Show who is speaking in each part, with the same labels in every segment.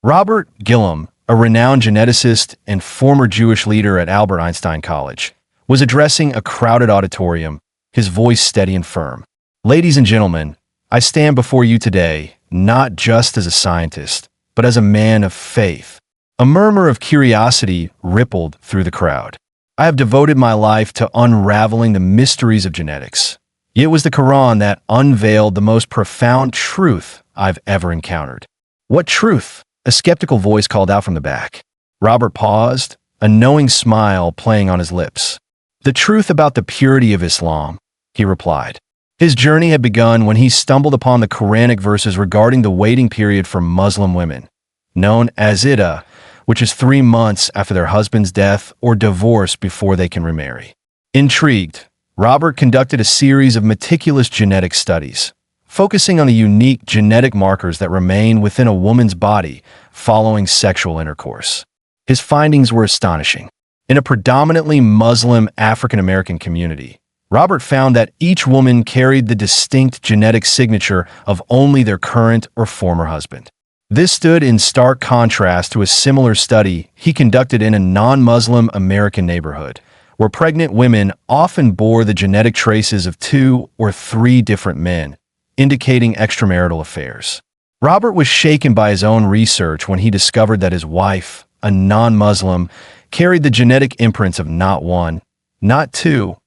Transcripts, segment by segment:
Speaker 1: Robert Guilhem, a renowned geneticist and former Jewish leader at Albert Einstein College, was addressing a crowded auditorium, his voice steady and firm. "Ladies and gentlemen, I stand before you today not just as a scientist, but as a man of faith." A murmur of curiosity rippled through the crowd. "I have devoted my life to unraveling the mysteries of genetics. It was the Qur'an that unveiled the most profound truth I've ever encountered." "What truth?" a skeptical voice called out from the back. Robert paused, a knowing smile playing on his lips. "The truth about the purity of Islam," he replied. His journey had begun when he stumbled upon the Quranic verses regarding the waiting period for Muslim women, known as iddah, which is 3 months after their husband's death or divorce before they can remarry. Intrigued, Robert conducted a series of meticulous genetic studies, focusing on the unique genetic markers that remain within a woman's body following sexual intercourse. His findings were astonishing. In a predominantly Muslim African-American community, Robert found that each woman carried the distinct genetic signature of only their current or former husband. This stood in stark contrast to a similar study he conducted in a non-Muslim American neighborhood, where pregnant women often bore the genetic traces of 2 or 3 different men, indicating extramarital affairs. Robert was shaken by his own research when he discovered that his wife, a non-Muslim, carried the genetic imprints of not 1, not 2,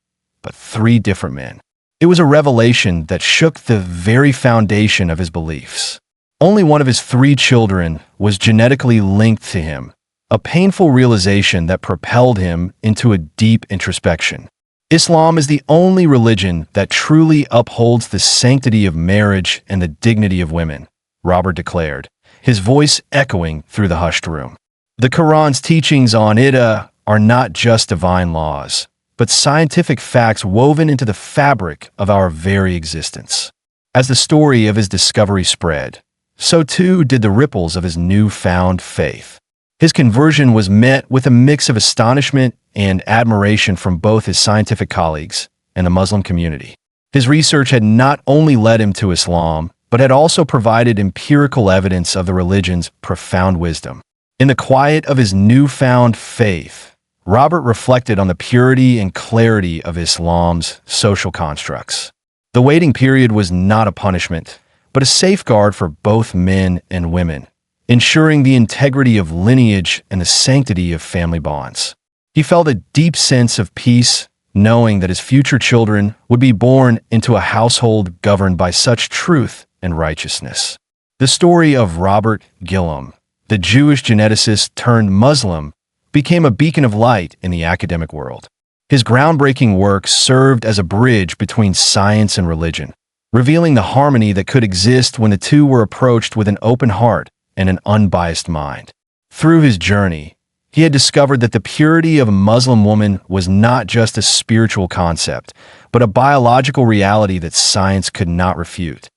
Speaker 1: but 3 different men. It was a revelation that shook the very foundation of his beliefs. Only one of his 3 children was genetically linked to him, a painful realization that propelled him into a deep introspection. Islam is the only religion that truly upholds the sanctity of marriage and the dignity of women, Robert declared, his voice echoing through the hushed room. The Quran's teachings on iddah are not just divine laws, but scientific facts woven into the fabric of our very existence. As the story of his discovery spread, so too did the ripples of his newfound faith. His conversion was met with a mix of astonishment and admiration from both his scientific colleagues and the Muslim community. His research had not only led him to Islam, but had also provided empirical evidence of the religion's profound wisdom. In the quiet of his newfound faith, Robert reflected on the purity and clarity of Islam's social constructs. The waiting period was not a punishment, but a safeguard for both men and women, ensuring the integrity of lineage and the sanctity of family bonds. He felt a deep sense of peace, knowing that his future children would be born into a household governed by such truth and righteousness. The story of Robert Guilhem, the Jewish geneticist turned Muslim, became a beacon of light in the academic world. His groundbreaking work served as a bridge between science and religion, revealing the harmony that could exist when the two were approached with an open heart and an unbiased mind. Through his journey, he had discovered that the purity of a Muslim woman was not just a spiritual concept, but a biological reality that science could not refute.